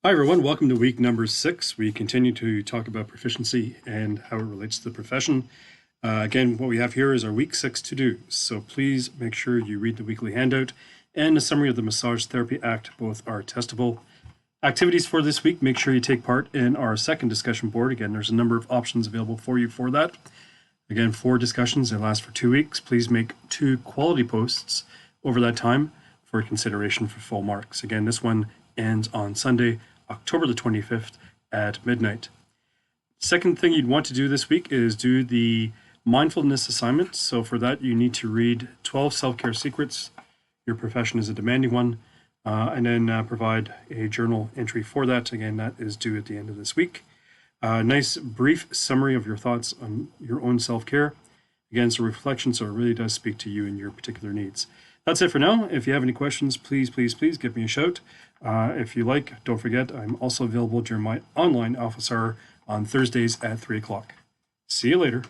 Hi, everyone. Welcome to week number 6. We continue to talk about proficiency and how it relates to the profession. Again, what we have here is our week 6 to-dos. So please make sure you read the weekly handout and a summary of the Massage Therapy Act. Both are testable. Activities for this week, make sure you take part in our second discussion board. Again, there's a number of options available for you for that. Again, 4 discussions. They last for 2 weeks. Please make 2 quality posts over that time for consideration for full marks. Again, this one ends on Sunday, October the 25th at midnight. Second thing you'd want to do this week is do the mindfulness assignment. So for that, you need to read 12 self-care secrets. Your profession is a demanding one. And then provide a journal entry for that. Again, that is due at the end of this week. Nice brief summary of your thoughts on your own self-care. Again, it's a reflection, so it really does speak to you and your particular needs. That's it for now. If you have any questions, please give me a shout. If you like, don't forget, I'm also available during my online office hour on Thursdays at 3 o'clock. See you later.